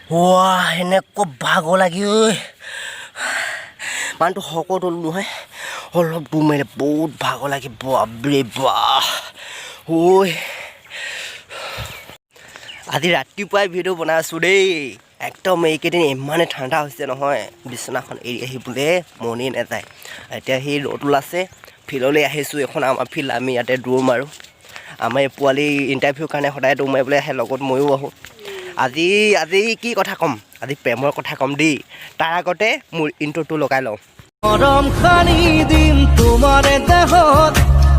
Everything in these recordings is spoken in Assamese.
এনেকুৱা ভাগৰ লাগি ঐ মানুহটো শকত হ'লো নহয় অলপ দূৰ মাৰিলে বহুত ভাগৰ লাগি বাপৰে বাহ ঐ আজি ৰাতিপুৱাই ভিডিঅ' বনাই আছোঁ দেই একদম এইকেইদিন ইমানে ঠাণ্ডা হৈছে নহয় বিচনাখন এৰি আহিবলৈ মনেই নাযায় এতিয়া সেই ৰ'দ ওলাইছে ফিল্ডলৈ আহিছোঁ এখন আমাৰ ফিল্ড আমি ইয়াতে দৌৰ মাৰোঁ আমাৰ এই পোৱালি ইণ্টাৰভিউৰ কাৰণে সদায় দৌৰ মাৰিবলৈ আহে লগত ময়ো আহোঁ আজি কি কথা ক'ম আজি প্ৰেমৰ কথা ক'ম দেই তাৰ আগতে মোৰ ইণ্ট্ৰ'টো লগাই লওঁ মৰম খানি দিম তোমাৰ দেহত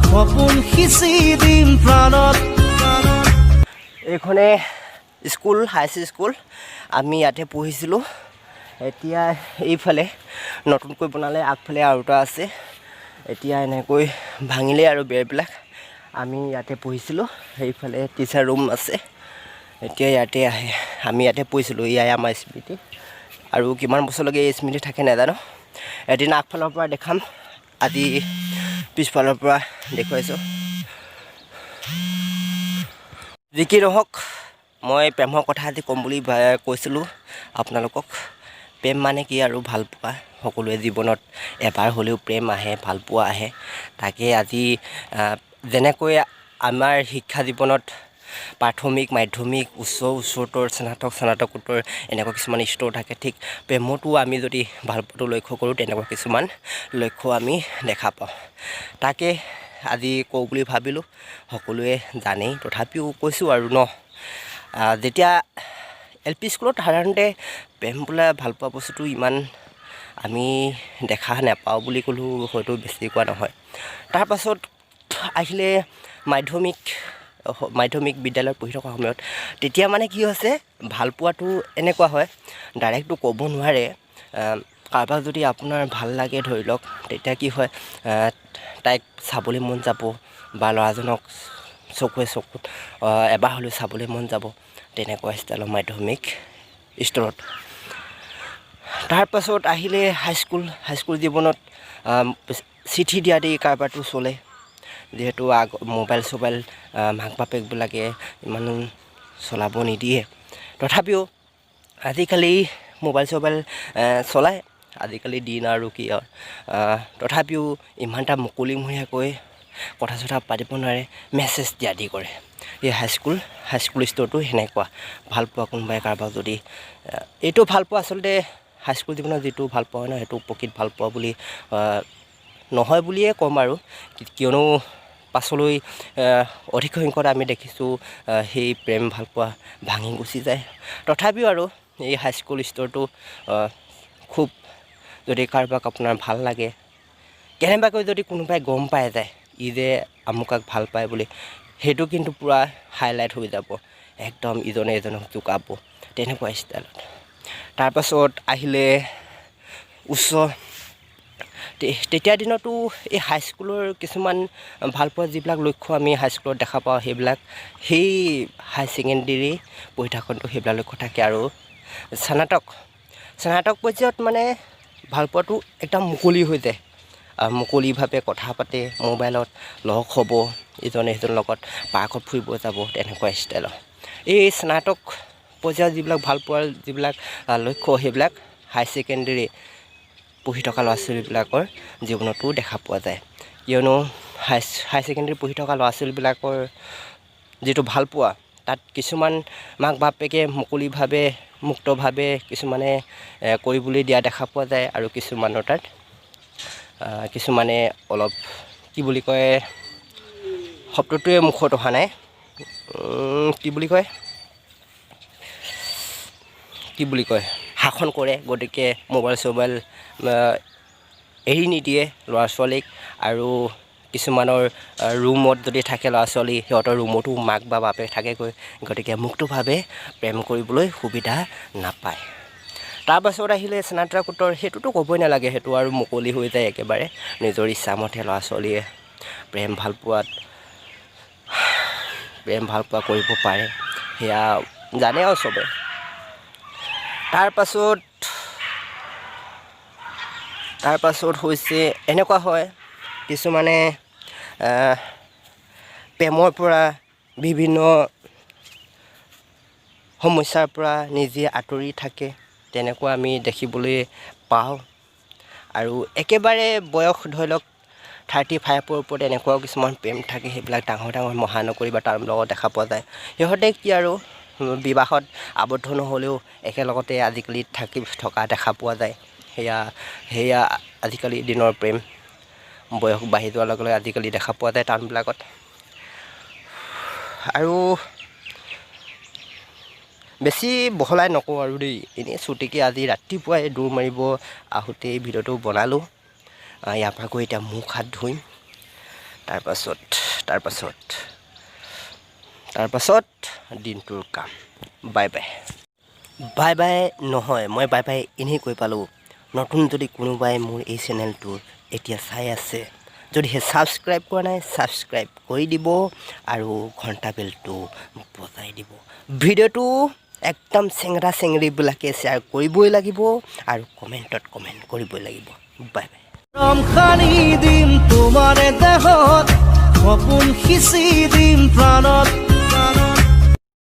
সপোন সিঁচি দিম প্ৰাণত এইখনে স্কুল হাই স্কুল আমি ইয়াতে পঢ়িছিলোঁ এতিয়া এইফালে নতুনকৈ বনালে আগফালে আৰু এটা আছে এতিয়া এনেকৈ ভাঙিলে আৰু বেৰবিলাক আমি ইয়াতে পঢ়িছিলোঁ সেইফালে টিচাৰ ৰুম আছে এতিয়া ইয়াতে আহে আমি ইয়াতে পঢ়িছিলোঁ এয়াই আমাৰ স্মৃতি আৰু কিমান বছৰলৈকে এই স্মৃতি থাকে নাজানো এদিন আগফালৰ পৰা দেখাম আজি পিছফালৰ পৰা দেখুৱাইছোঁ যি কি নহওক মই প্ৰেমৰ কথা আজি ক'ম বুলি কৈছিলোঁ আপোনালোকক প্ৰেম মানে কি আৰু ভাল পোৱা সকলোৱে জীৱনত এবাৰ হ'লেও প্ৰেম আহে ভাল পোৱা আহে তাকে আজি যেনেকৈ আমাৰ শিক্ষা জীৱনত প্ৰাথমিক মাধ্যমিক উচ্চতৰ স্নাতকোত্তৰ এনেকুৱা কিছুমান স্তৰ থাকে ঠিক প্ৰেমতো আমি যদি ভাল পোৱাটো লক্ষ্য কৰোঁ তেনেকুৱা কিছুমান লক্ষ্য আমি দেখা পাওঁ তাকে আজি কওঁ বুলি ভাবিলোঁ সকলোৱে জানেই তথাপিও কৈছোঁ আৰু ন যেতিয়া LP স্কুলত সাধাৰণতে প্ৰেম বোলা ভাল পোৱা বস্তুটো ইমান আমি দেখা নাপাওঁ বুলি ক'লেও হয়তো বেছি কোৱা নহয় তাৰপাছত আহিলে মাধ্যমিক বিদ্যালয়ত পঢ়ি থকা সময়ত তেতিয়া মানে কি হৈছে ভাল পোৱাটো এনেকুৱা হয় ডাইৰেক্টটো ক'ব নোৱাৰে কাৰোবাক যদি আপোনাৰ ভাল লাগে ধৰি লওক তেতিয়া কি হয় তাইক চাবলৈ মন যাব বা ল'ৰাজনক চকুত এবাৰ হ'লেও চাবলৈ মন যাব তেনেকুৱা ষ্টাইলৰ মাধ্যমিক স্তৰত তাৰপাছত আহিলে হাইস্কুল জীৱনত চিঠি দিয়া দি কাৰবাৰটো চলে যিহেতু মোবাইল চোবাইল মাক বাপেকবিলাকে ইমান চলাব নিদিয়ে তথাপিও আজিকালি মোবাইল চোবাইল চলায় আজিকালি দিন আৰু কি আৰু তথাপিও ইমান এটা মুকলিমূৰীয়াকৈ কথা চথা পাতিব নোৱাৰে মেছেজ দিয়া দি কৰে এই হাইস্কুল স্তৰটো সেনেকুৱা ভাল পোৱা কোনোবাই কাৰোবাক যদি এইটো ভাল পোৱা আচলতে হাইস্কুল জীৱনত যিটো ভাল পোৱা হয় ন সেইটো প্ৰকৃত ভাল পোৱা বুলি নহয় বুলিয়ে ক'ম আৰু কিয়নো পাছলৈ অধিক সংখ্যক আমি দেখিছোঁ সেই প্ৰেম ভাল পোৱা ভাঙি গুচি যায় তথাপিও আৰু এই হাইস্কুল স্তৰটো খুব যদি কাৰোবাক আপোনাৰ ভাল লাগে কেনেবাকৈ যদি কোনোবাই গম পাই যায় ই যে আমুকাক ভাল পায় বুলি সেইটো কিন্তু পূৰা হাইলাইট হৈ যাব একদম ইজনে এজনক জোকাব তেনেকুৱা ষ্টাইলত তাৰপাছত আহিলে তেতিয়া দিনতো এই হাইস্কুলৰ কিছুমান ভাল পোৱা যিবিলাক লক্ষ্য আমি হাইস্কুলত দেখা পাওঁ সেইবিলাক সেই হাই ছেকেণ্ডেৰী পঢ়ি থাকোঁতে সেইবিলাক লক্ষ্য থাকে আৰু স্নাতক পৰ্যায়ত মানে ভাল পোৱাটো একদম মুকলি হৈ যায় মুকলিভাৱে কথা পাতে মোবাইলত লগ হ'ব ইজনে সিজনৰ লগত পাৰ্কত ফুৰিব যাব তেনেকুৱা ষ্টাইলৰ এই স্নাতক পৰ্যায়ত যিবিলাক ভাল পোৱাৰ যিবিলাক লক্ষ্য সেইবিলাক হাই ছেকেণ্ডেৰী পঢ়ি থকা ল'ৰা ছোৱালীবিলাকৰ জীৱনতো দেখা পোৱা যায় কিয়নো হাই ছেকেণ্ডেৰী পঢ়ি থকা ল'ৰা ছোৱালীবিলাকৰ যিটো ভাল পোৱা তাত কিছুমান মাক বাপেকে মুকলিভাৱে মুক্তভাৱে কিছুমানে কৰিবলৈ দিয়া দেখা পোৱা যায় আৰু কিছুমানৰ তাত কিছুমানে অলপ কি বুলি কয় শব্দটোৱে মুখত অহা নাই কি বুলি কয় শাসন কৰে গতিকে মোবাইল চোবাইল এৰি নিদিয়ে ল'ৰা ছোৱালীক আৰু কিছুমানৰ ৰুমত যদি থাকে ল'ৰা ছোৱালী সিহঁতৰ ৰুমতো মাক বা বাপেক থাকেগৈ গতিকে মুক্তভাৱে প্ৰেম কৰিবলৈ সুবিধা নাপায় তাৰপাছত আহিলে স্নাতকোত্তৰ সেইটোতো ক'বই নালাগে সেইটো আৰু মুকলি হৈ যায় একেবাৰে নিজৰ ইচ্ছামতে ল'ৰা ছোৱালীয়ে প্ৰেম ভাল পোৱা কৰিব পাৰে সেয়া জানে আৰু চবে তাৰপাছত হৈছে এনেকুৱা হয় কিছুমানে প্ৰেমৰ পৰা বিভিন্ন সমস্যাৰ পৰা নিজে আঁতৰি থাকে তেনেকুৱা আমি দেখিবলৈ পাওঁ আৰু একেবাৰে বয়স ধৰি লওক 35ৰ ওপৰত এনেকুৱাও কিছুমান প্ৰেম থাকে সেইবিলাক ডাঙৰ ডাঙৰ মহানগৰী বা তাৰ লগত দেখা পোৱা যায় সিহঁতে কি আৰু বিবাহত আবদ্ধ নহ'লেও একেলগতে আজিকালি থকা দেখা পোৱা যায় সেয়া আজিকালি দিনৰ প্ৰেম বয়স বাঢ়ি যোৱাৰ লগে লগে আজিকালি দেখা পোৱা যায় টাউনবিলাকত আৰু বেছি বহলাই নকওঁ আৰু দেই এনেই চুটিকৈ আজি ৰাতিপুৱাই দৌৰ মাৰিব আহোঁতেই ভিডিঅ'টো বনালোঁ ইয়াৰ পৰা গৈ এতিয়া মুখ হাত ধুইম তাৰপাছত দিনটোৰ কাম বাই বাই নহয় মই বাই এনেই কৈ পালোঁ নতুন যদি কোনোবাই মোৰ এই চেনেলটো এতিয়া চাই আছে যদিহে ছাবস্ক্ৰাইব কৰা নাই ছাবস্ক্ৰাইব কৰি দিব আৰু ঘণ্টা বেলটো বজাই দিব ভিডিঅ'টো একদম চেংৰা চেংৰিবিলাকে শ্বেয়াৰ কৰিবই লাগিব আৰু কমেণ্টত কমেণ্ট কৰিবই লাগিব বাই খানি দিম তোমাৰে দেহত সপোন সিঁচি দিম প্ৰাণত